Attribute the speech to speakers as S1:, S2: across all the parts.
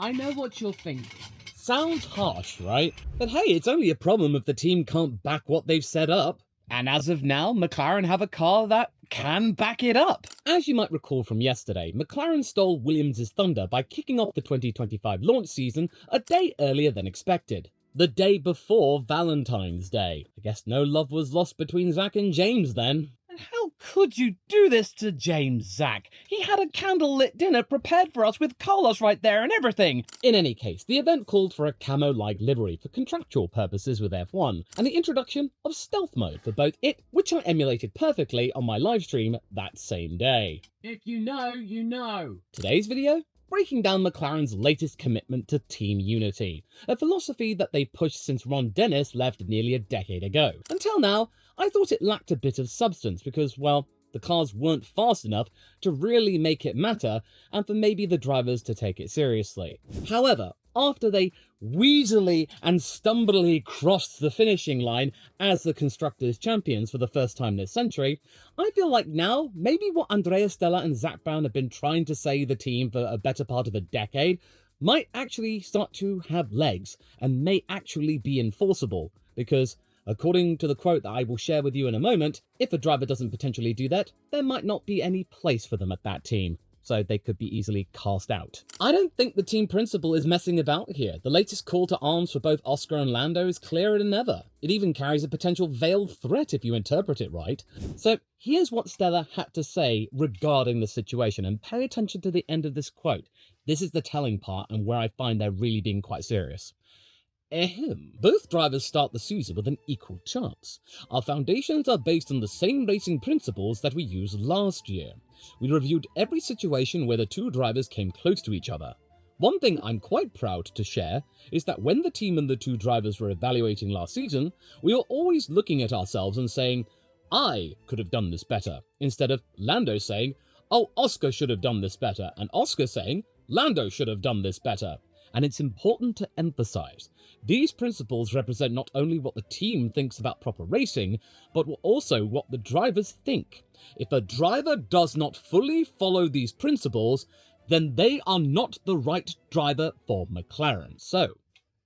S1: I know what you're thinking. Sounds harsh, right? But hey, it's only a problem if the team can't back what they've set up. And as of now, McLaren have a car that can back it up. As you might recall from yesterday, McLaren stole Williams' thunder by kicking off the 2025 launch season a day earlier than expected. The day before Valentine's Day. I guess no love was lost between Zach and James then. And how could you do this to James, Zach? He had a candlelit dinner prepared for us with Carlos right there and everything. In any case, the event called for a camo-like livery for contractual purposes with F1, and the introduction of stealth mode for both it, which I emulated perfectly on my livestream that same day. If you know, you know. Today's video? Breaking down McLaren's latest commitment to team unity, a philosophy that they pushed since Ron Dennis left nearly a decade ago. Until now, I thought it lacked a bit of substance because, well, the cars weren't fast enough to really make it matter and for maybe the drivers to take it seriously. However, after they wheezily and stumbly crossed the finishing line as the Constructors' champions for the first time this century, I feel like now, maybe what Andrea Stella and Zach Brown have been trying to say the team for a better part of a decade might actually start to have legs and may actually be enforceable, because according to the quote that I will share with you in a moment, if a driver doesn't potentially do that, there might not be any place for them at that team, so they could be easily cast out. I don't think the team principle is messing about here. The latest call to arms for both Oscar and Lando is clearer than ever. It even carries a potential veiled threat if you interpret it right. So here's what Stella had to say regarding the situation, and pay attention to the end of this quote. This is the telling part and where I find they're really being quite serious. Both drivers start the season with an equal chance. Our foundations are based on the same racing principles that we used last year. We reviewed every situation where the two drivers came close to each other. One thing I'm quite proud to share is that when the team and the two drivers were evaluating last season, we were always looking at ourselves and saying, I could have done this better, instead of Lando saying, oh, Oscar should have done this better, and Oscar saying, Lando should have done this better. And it's important to emphasize, these principles represent not only what the team thinks about proper racing, but also what the drivers think. If a driver does not fully follow these principles, then they are not the right driver for McLaren. So,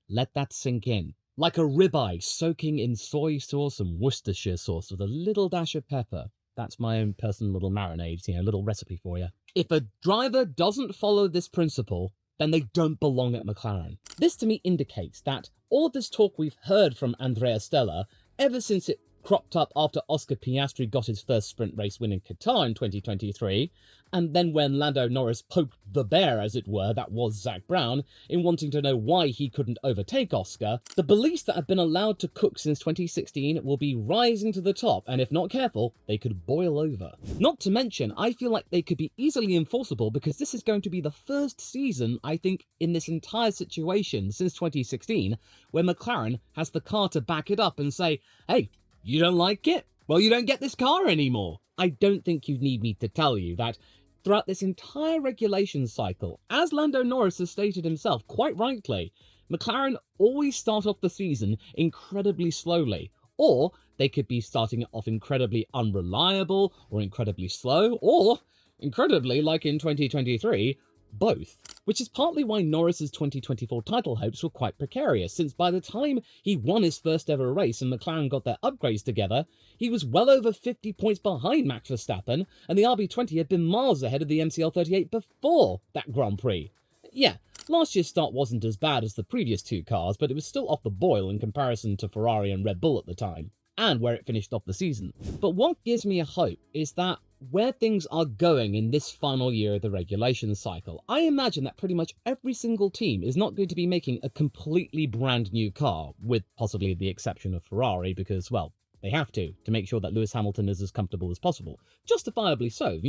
S1: let that sink in. Like a ribeye soaking in soy sauce and Worcestershire sauce with a little dash of pepper. That's my own personal little marinade, little recipe for you. If a driver doesn't follow this principle, then they don't belong at McLaren. This to me indicates that all of this talk we've heard from Andrea Stella, ever since it cropped up after Oscar Piastri got his first sprint race win in Qatar in 2023, and then when Lando Norris poked the bear, as it were, that was Zach Brown, in wanting to know why he couldn't overtake Oscar, the beliefs that have been allowed to cook since 2016 will be rising to the top, and if not careful, they could boil over. Not to mention, I feel like they could be easily enforceable because this is going to be the first season, I think, in this entire situation since 2016, where McLaren has the car to back it up and say, hey, you don't like it? Well, you don't get this car anymore. I don't think you need me to tell you that throughout this entire regulation cycle, as Lando Norris has stated himself quite rightly, McLaren always start off the season incredibly slowly, or they could be starting it off incredibly unreliable, or incredibly slow, or incredibly, like in 2023, both. Which is partly why Norris's 2024 title hopes were quite precarious, since by the time he won his first ever race and McLaren got their upgrades together, he was well over 50 points behind Max Verstappen, and the RB20 had been miles ahead of the MCL38 before that Grand Prix. Yeah, last year's start wasn't as bad as the previous two cars, but it was still off the boil in comparison to Ferrari and Red Bull at the time, and where it finished off the season. But what gives me a hope is that where things are going in this final year of the regulation cycle, I imagine that pretty much every single team is not going to be making a completely brand new car, with possibly the exception of Ferrari, because, well, they have to make sure that Lewis Hamilton is as comfortable as possible. Justifiably so,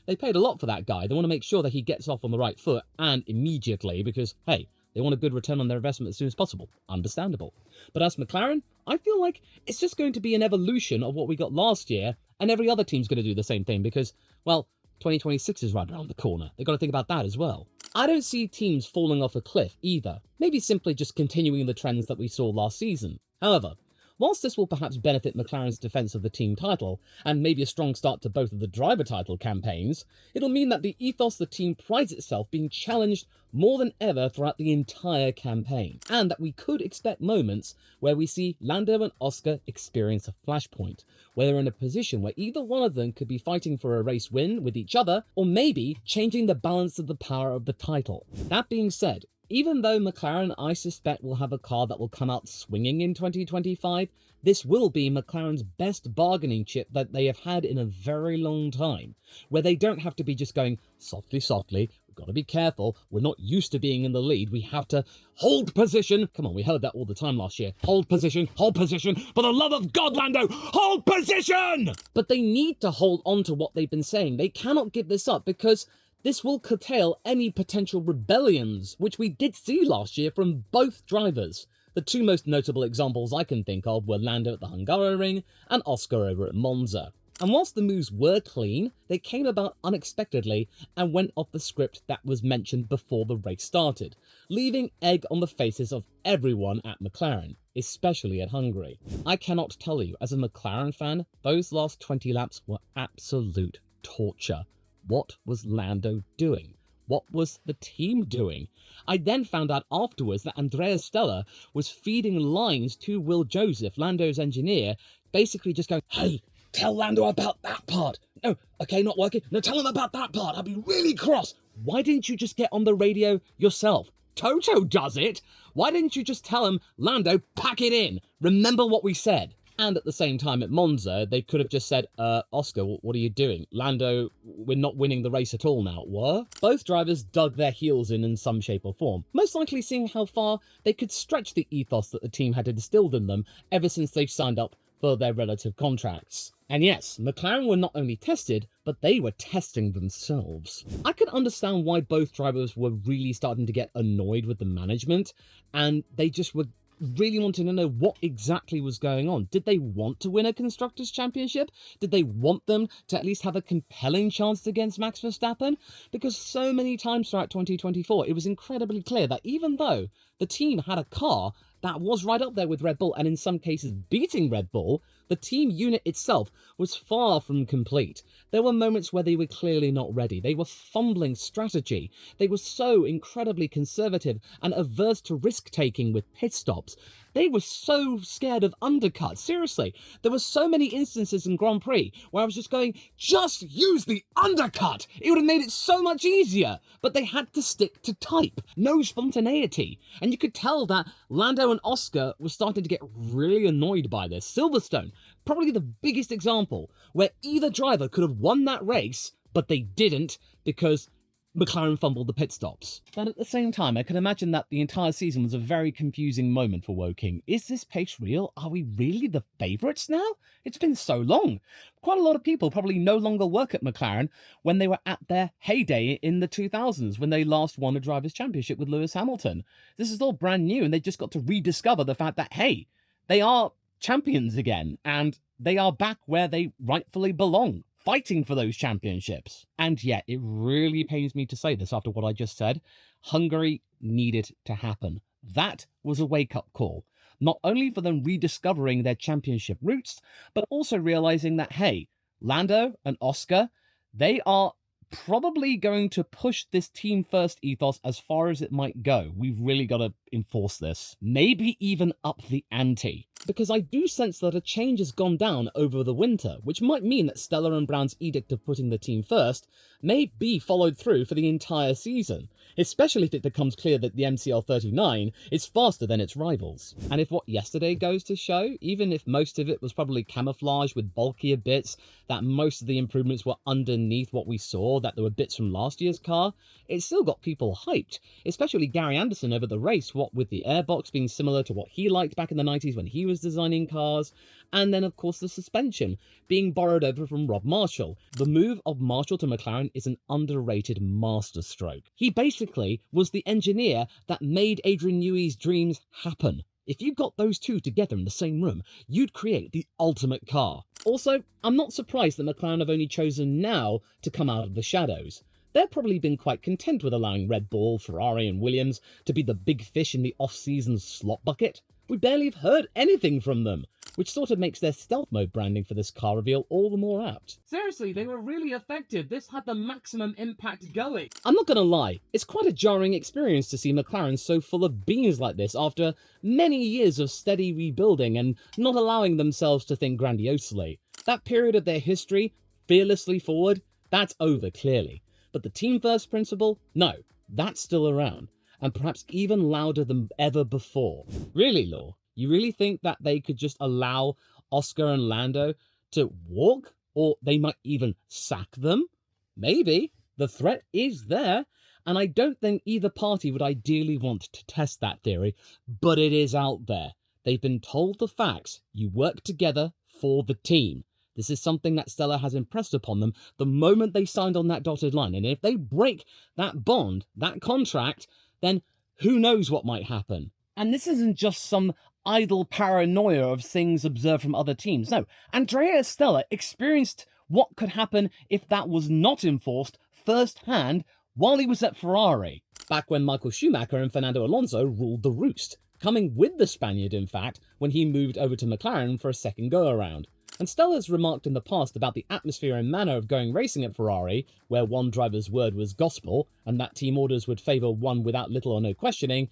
S1: they paid a lot for that guy. They want to make sure that he gets off on the right foot, and immediately, because, hey, they want a good return on their investment as soon as possible. Understandable. But as McLaren, I feel like it's just going to be an evolution of what we got last year, and every other team's going to do the same thing because, well, 2026 is right around the corner. They've got to think about that as well. I don't see teams falling off a cliff either. Maybe simply just continuing the trends that we saw last season. However, Whilst this will perhaps benefit McLaren's defence of the team title, and maybe a strong start to both of the driver title campaigns, it'll mean that the ethos the team prides itself being challenged more than ever throughout the entire campaign, and that we could expect moments where we see Lando and Oscar experience a flashpoint, where they're in a position where either one of them could be fighting for a race win with each other, or maybe changing the balance of the power of the title. That being said, even though McLaren, I suspect, will have a car that will come out swinging in 2025, this will be McLaren's best bargaining chip that they have had in a very long time, where they don't have to be just going, softly, softly, we've got to be careful, we're not used to being in the lead, we have to hold position. Come on, we heard that all the time last year. Hold position, for the love of God, Lando, hold position! But they need to hold on to what they've been saying. They cannot give this up, because this will curtail any potential rebellions, which we did see last year from both drivers. The two most notable examples I can think of were Lando at the Hungaroring and Oscar over at Monza. And whilst the moves were clean, they came about unexpectedly and went off the script that was mentioned before the race started, leaving egg on the faces of everyone at McLaren, especially at Hungary. I cannot tell you, as a McLaren fan, those last 20 laps were absolute torture. What was Lando doing? What was the team doing? I then found out afterwards that Andrea Stella was feeding lines to Will Joseph, Lando's engineer, basically just going, hey, tell Lando about that part. No, okay, not working. No, tell him about that part. I'll be really cross. Why didn't you just get on the radio yourself? Toto does it. Why didn't you just tell him, Lando, pack it in. Remember what we said. And at the same time at Monza, they could have just said, Oscar, what are you doing? Lando, we're not winning the race at all now. What? Both drivers dug their heels in some shape or form, most likely seeing how far they could stretch the ethos that the team had instilled in them ever since they signed up for their relative contracts. And yes, McLaren were not only tested, but they were testing themselves. I could understand why both drivers were really starting to get annoyed with the management, and they just were really wanting to know what exactly was going on. Did they want to win a Constructors' Championship? Did they want them to at least have a compelling chance against Max Verstappen? Because so many times throughout 2024, it was incredibly clear that even though the team had a car that was right up there with Red Bull, and in some cases beating Red Bull, the team unit itself was far from complete. There were moments where they were clearly not ready. They were fumbling strategy. They were so incredibly conservative and averse to risk-taking with pit stops. They were so scared of undercuts. Seriously, there were so many instances in Grand Prix where I was just going, just use the undercut. It would have made it so much easier. But they had to stick to type. No spontaneity. And you could tell that Lando and Oscar were starting to get really annoyed by this. Silverstone, probably the biggest example where either driver could have won that race, but they didn't because McLaren fumbled the pit stops. But at the same time, I can imagine that the entire season was a very confusing moment for Woking. Is this pace real? Are we really the favourites now? It's been so long. Quite a lot of people probably no longer work at McLaren when they were at their heyday in the 2000s, when they last won a Drivers' Championship with Lewis Hamilton. This is all brand new, and they just got to rediscover the fact that, hey, they are champions again, and they are back where they rightfully belong, fighting for those championships. And yet, it really pains me to say this after what I just said, Hungary needed to happen. That was a wake-up call, not only for them rediscovering their championship roots, but also realizing that, hey, Lando and Oscar, they are probably going to push this team-first ethos as far as it might go. We've really got to enforce this. Maybe even up the ante. Because I do sense that a change has gone down over the winter, which might mean that Stella and Brown's edict of putting the team first may be followed through for the entire season, especially if it becomes clear that the MCL39 is faster than its rivals. And if what yesterday goes to show, even if most of it was probably camouflage with bulkier bits, that most of the improvements were underneath what we saw, that there were bits from last year's car, it still got people hyped, especially Gary Anderson over the race, what with the airbox being similar to what he liked back in the 90s when he was designing cars, and then of course the suspension being borrowed over from Rob Marshall. The move of Marshall to McLaren is an underrated masterstroke. He basically was the engineer that made Adrian Newey's dreams happen. If you got those two together in the same room, you'd create the ultimate car. Also, I'm not surprised that McLaren have only chosen now to come out of the shadows. They've probably been quite content with allowing Red Bull, Ferrari and Williams to be the big fish in the off-season slot bucket. We barely have heard anything from them. which sort of makes their stealth mode branding for this car reveal all the more apt. Seriously, they were really effective. This had the maximum impact going. I'm not gonna lie, it's quite a jarring experience to see McLaren so full of beans like this after many years of steady rebuilding and not allowing themselves to think grandiosely. That period of their history, fearlessly forward, that's over clearly. But the team first principle, no, that's still around, and perhaps even louder than ever before. Really, Law? You really think that they could just allow Oscar and Lando to walk? Or they might even sack them? Maybe. The threat is there, and I don't think either party would ideally want to test that theory, but it is out there. They've been told the facts. You work together for the team. This is something that Stella has impressed upon them the moment they signed on that dotted line. And if they break that bond, that contract, then who knows what might happen. And this isn't just some idle paranoia of things observed from other teams. No, Andrea Stella experienced what could happen if that was not enforced firsthand while he was at Ferrari. Back when Michael Schumacher and Fernando Alonso ruled the roost, coming with the Spaniard, in fact, when he moved over to McLaren for a second go-around. And Stella's remarked in the past about the atmosphere and manner of going racing at Ferrari, where one driver's word was gospel, and that team orders would favour one without little or no questioning.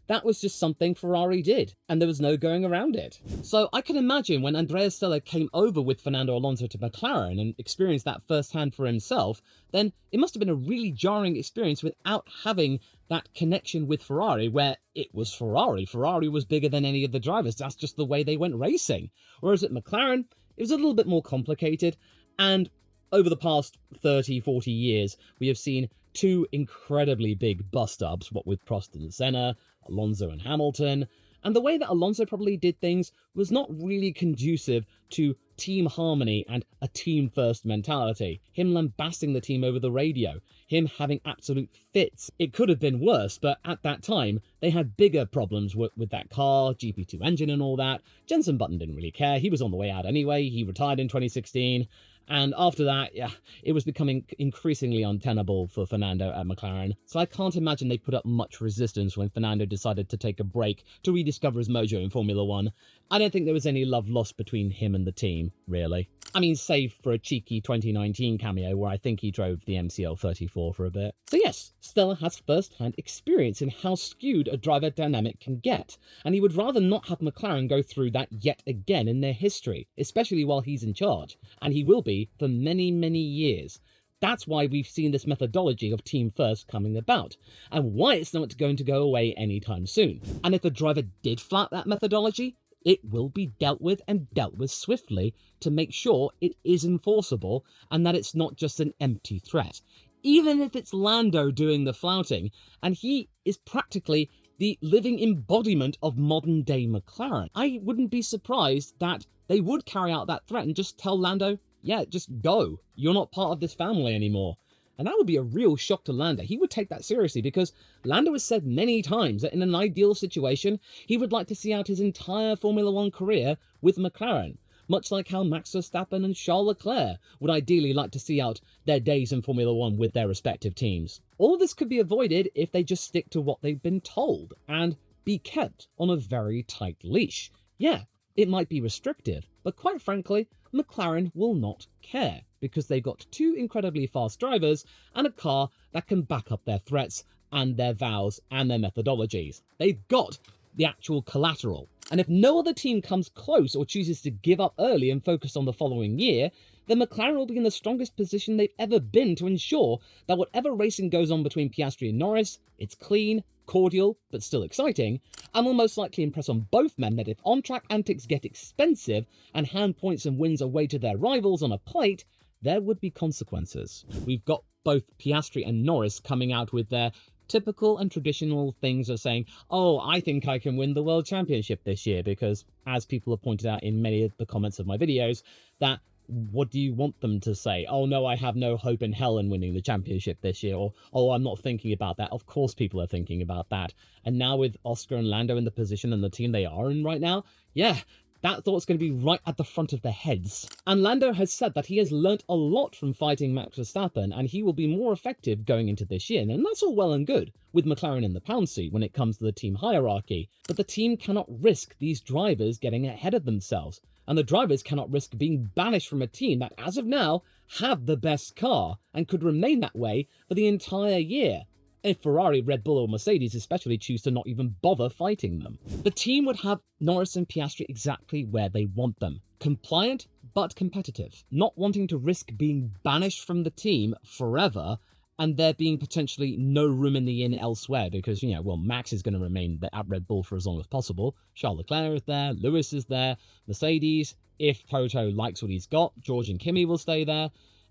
S1: That was just something Ferrari did, and there was no going around it. So I can imagine when Andrea Stella came over with Fernando Alonso to McLaren and experienced that firsthand for himself, then it must have been a really jarring experience without having that connection with Ferrari, where it was Ferrari. Ferrari was bigger than any of the drivers. That's just the way they went racing. Whereas at McLaren, it was a little bit more complicated, and over the past 30, 40 years, we have seen two incredibly big bust-ups, what with Prost and Senna, Alonso and Hamilton, and the way that Alonso probably did things was not really conducive to team harmony and a team-first mentality. Him lambasting the team over the radio, him having absolute fits. It could have been worse, but at that time, they had bigger problems with that car, GP2 engine and all that. Jenson Button didn't really care. He was on the way out anyway. He retired in 2016. And after that, yeah, it was becoming increasingly untenable for Fernando at McLaren. So I can't imagine they put up much resistance when Fernando decided to take a break to rediscover his mojo in Formula One. I don't think there was any love lost between him and the team, really. I mean, save for a cheeky 2019 cameo where I think he drove the MCL 34 for a bit. So yes, Stella has first-hand experience in how skewed a driver dynamic can get, and he would rather not have McLaren go through that yet again in their history, especially while he's in charge, and he will be for many, many years. That's why we've seen this methodology of team first coming about, and why it's not going to go away anytime soon. And if the driver did flout that methodology, it will be dealt with, and dealt with swiftly, to make sure it is enforceable and that it's not just an empty threat. Even if it's Lando doing the flouting, and he is practically the living embodiment of modern day McLaren, I wouldn't be surprised that they would carry out that threat and just tell Lando, yeah, just go. You're not part of this family anymore. And that would be a real shock to Lando. He would take that seriously because Lando has said many times that in an ideal situation, he would like to see out his entire Formula One career with McLaren, much like how Max Verstappen and Charles Leclerc would ideally like to see out their days in Formula One with their respective teams. All of this could be avoided if they just stick to what they've been told and be kept on a very tight leash. Yeah, it might be restrictive, but quite frankly, McLaren will not care, because they've got two incredibly fast drivers and a car that can back up their threats and their vows and their methodologies. They've got the actual collateral. And if no other team comes close or chooses to give up early and focus on the following year, then McLaren will be in the strongest position they've ever been to ensure that whatever racing goes on between Piastri and Norris, it's clean, cordial, but still exciting, and will most likely impress on both men that if on-track antics get expensive and hand points and wins away to their rivals on a plate, there would be consequences. We've got both Piastri and Norris coming out with their typical and traditional things of saying, oh, I think I can win the World Championship this year, because, as people have pointed out in many of the comments of my videos, that what do you want them to say? Oh no, I have no hope in hell in winning the championship this year, or oh, I'm not thinking about that. Of course people are thinking about that. And now with Oscar and Lando in the position and the team they are in right now, yeah, That thought's going to be right at the front of their heads. And Lando has said that he has learnt a lot from fighting Max Verstappen, and he will be more effective going into this year. And that's all well and good with McLaren in the pound seat when it comes to the team hierarchy. But the team cannot risk these drivers getting ahead of themselves. And the drivers cannot risk being banished from a team that, as of now, have the best car and could remain that way for the entire year. If Ferrari, Red Bull or Mercedes especially choose to not even bother fighting them. The team would have Norris and Piastri exactly where they want them. Compliant, but competitive. Not wanting to risk being banished from the team forever and there being potentially no room in the inn elsewhere because, Max is going to remain at Red Bull for as long as possible. Charles Leclerc is there, Lewis is there, Mercedes, if Toto likes what he's got, George and Kimi will stay there.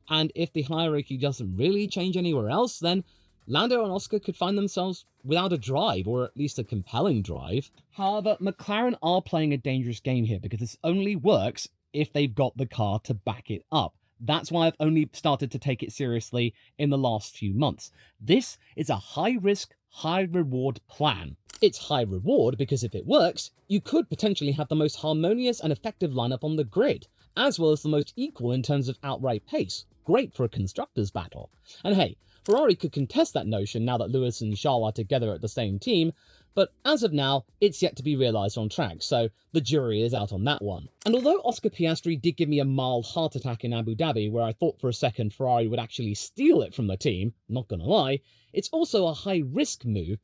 S1: And if the hierarchy doesn't really change anywhere else, then Lando and Oscar could find themselves without a drive, or at least a compelling drive. However, McLaren are playing a dangerous game here because this only works if they've got the car to back it up. That's why I've only started to take it seriously in the last few months. This is a high-risk, high-reward plan. It's high reward because if it works, you could potentially have the most harmonious and effective lineup on the grid, as well as the most equal in terms of outright pace. Great for a constructors' battle. And hey, Ferrari could contest that notion now that Lewis and Charles are together at the same team, but as of now, it's yet to be realised on track, so the jury is out on that one. And although Oscar Piastri did give me a mild heart attack in Abu Dhabi, where I thought for a second Ferrari would actually steal it from the team, not gonna lie, it's also a high-risk move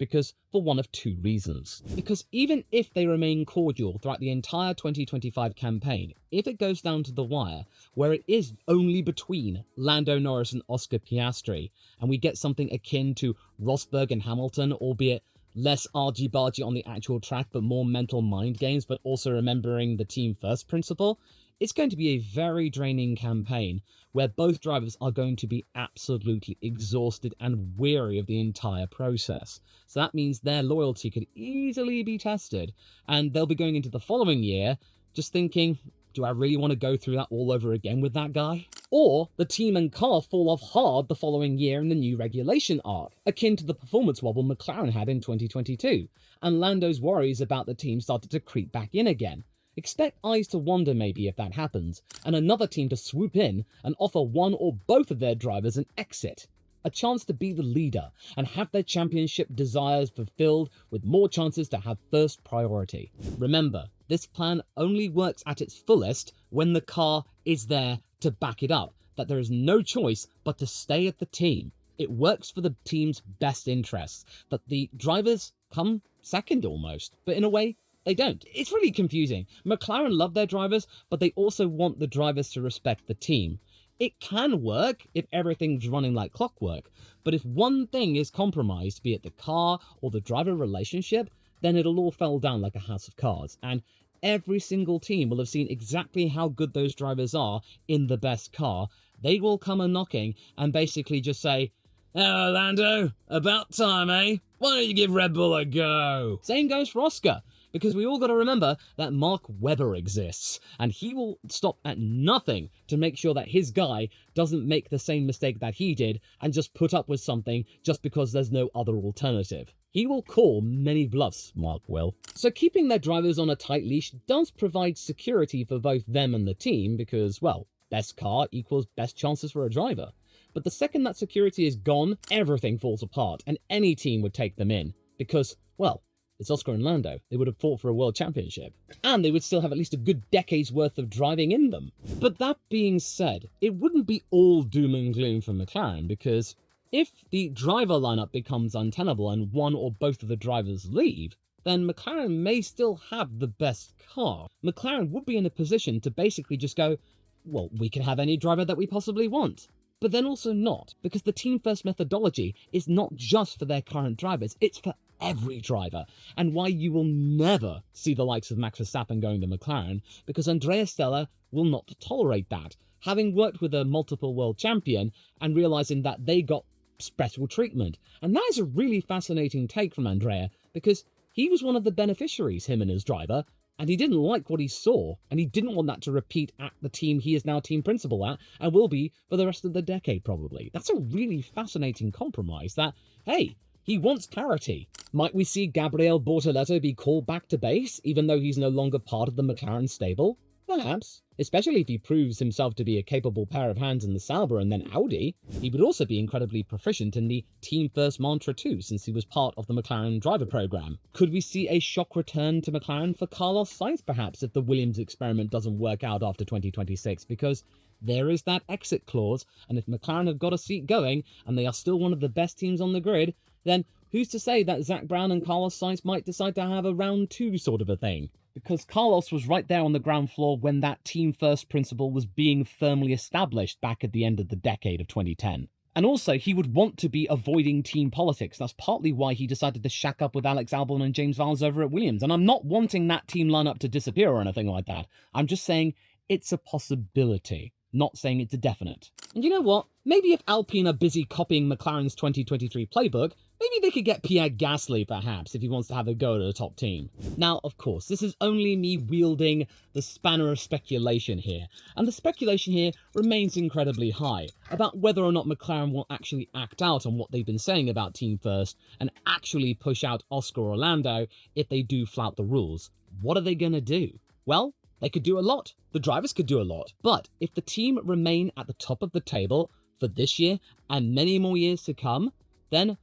S1: for one of two reasons. Because even if they remain cordial throughout the entire 2025 campaign, if it goes down to the wire, where it is only between Lando Norris and Oscar Piastri, and we get something akin to Rosberg and Hamilton, albeit less argy-bargy on the actual track, but more mental mind games, but also remembering the team first principle, it's going to be a very draining campaign where both drivers are going to be absolutely exhausted and weary of the entire process. So that means their loyalty could easily be tested, and they'll be going into the following year just thinking, do I really want to go through that all over again with that guy? Or the team and car fall off hard the following year in the new regulation arc, akin to the performance wobble McLaren had in 2022, and Lando's worries about the team started to creep back in again. Expect eyes to wander maybe if that happens, and another team to swoop in and offer one or both of their drivers an exit. A chance to be the leader and have their championship desires fulfilled with more chances to have first priority. Remember, this plan only works at its fullest when the car is there to back it up, that there is no choice but to stay at the team. It works for the team's best interests, that the drivers come second almost, but in a way, they don't. It's really confusing. McLaren love their drivers, but they also want the drivers to respect the team. It can work if everything's running like clockwork, but if one thing is compromised, be it the car or the driver relationship, then it'll all fall down like a house of cards, and every single team will have seen exactly how good those drivers are in the best car. They will come a-knocking and basically just say, "Hello, Lando, about time, eh? Why don't you give Red Bull a go?" Same goes for Oscar, because we all got to remember that Mark Webber exists, and he will stop at nothing to make sure that his guy doesn't make the same mistake that he did and just put up with something just because there's no other alternative. He will call many bluffs, Mark will. So keeping their drivers on a tight leash does provide security for both them and the team because, well, best car equals best chances for a driver. But the second that security is gone, everything falls apart, and any team would take them in because, well, it's Oscar and Lando. They would have fought for a world championship. And they would still have at least a good decade's worth of driving in them. But that being said, it wouldn't be all doom and gloom for McLaren, because if the driver lineup becomes untenable and one or both of the drivers leave, then McLaren may still have the best car. McLaren would be in a position to basically just go, well, we can have any driver that we possibly want. But then also not, because the team-first methodology is not just for their current drivers, it's for every driver, and why you will never see the likes of Max Verstappen going to McLaren, because Andrea Stella will not tolerate that, having worked with a multiple world champion and realising that they got special treatment. And that is a really fascinating take from Andrea, because he was one of the beneficiaries, him and his driver, and he didn't like what he saw, and he didn't want that to repeat at the team he is now team principal at, and will be for the rest of the decade probably. That's a really fascinating compromise that, hey, he wants parity. Might we see Gabriele Bortoleto be called back to base, even though he's no longer part of the McLaren stable? Perhaps, especially if he proves himself to be a capable pair of hands in the Sauber and then Audi. He would also be incredibly proficient in the team first mantra too, since he was part of the McLaren driver program. Could we see a shock return to McLaren for Carlos Sainz perhaps if the Williams experiment doesn't work out after 2026? Because there is that exit clause, and if McLaren have got a seat going and they are still one of the best teams on the grid, then who's to say that Zach Brown and Carlos Sainz might decide to have a round two sort of a thing? Because Carlos was right there on the ground floor when that team-first principle was being firmly established back at the end of the decade of 2010. And also, he would want to be avoiding team politics. That's partly why he decided to shack up with Alex Albon and James Vowles over at Williams. And I'm not wanting that team lineup to disappear or anything like that. I'm just saying it's a possibility, not saying it's a definite. And you know what? Maybe if Alpine are busy copying McLaren's 2023 playbook, maybe they could get Pierre Gasly, perhaps, if he wants to have a go at a top team. Now, of course, this is only me wielding the spanner of speculation here, and the speculation here remains incredibly high about whether or not McLaren will actually act out on what they've been saying about Team First and actually push out Oscar or Lando if they do flout the rules. What are they going to do? Well, they could do a lot. The drivers could do a lot. But if the team remain at the top of the table for this year and many more years to come, then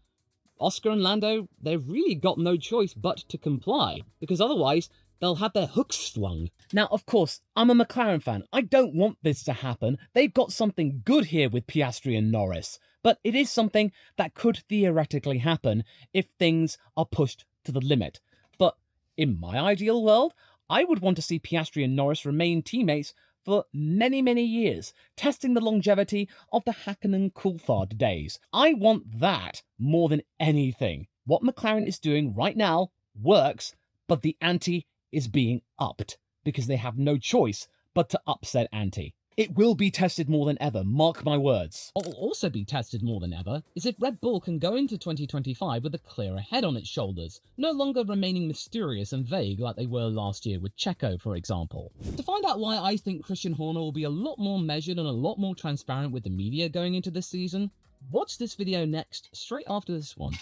S1: Oscar and Lando, they've really got no choice but to comply, because otherwise they'll have their hooks swung. Now, of course, I'm a McLaren fan. I don't want this to happen. They've got something good here with Piastri and Norris, but it is something that could theoretically happen if things are pushed to the limit. But in my ideal world, I would want to see Piastri and Norris remain teammates for many, many years, testing the longevity of the Hakkinen-Coulthard days. I want that more than anything. What McLaren is doing right now works, but the ante is being upped, because they have no choice but to upset ante. It will be tested more than ever, mark my words. What will also be tested more than ever is if Red Bull can go into 2025 with a clearer head on its shoulders, no longer remaining mysterious and vague like they were last year with Checo, for example. To find out why I think Christian Horner will be a lot more measured and a lot more transparent with the media going into this season, watch this video next, straight after this one.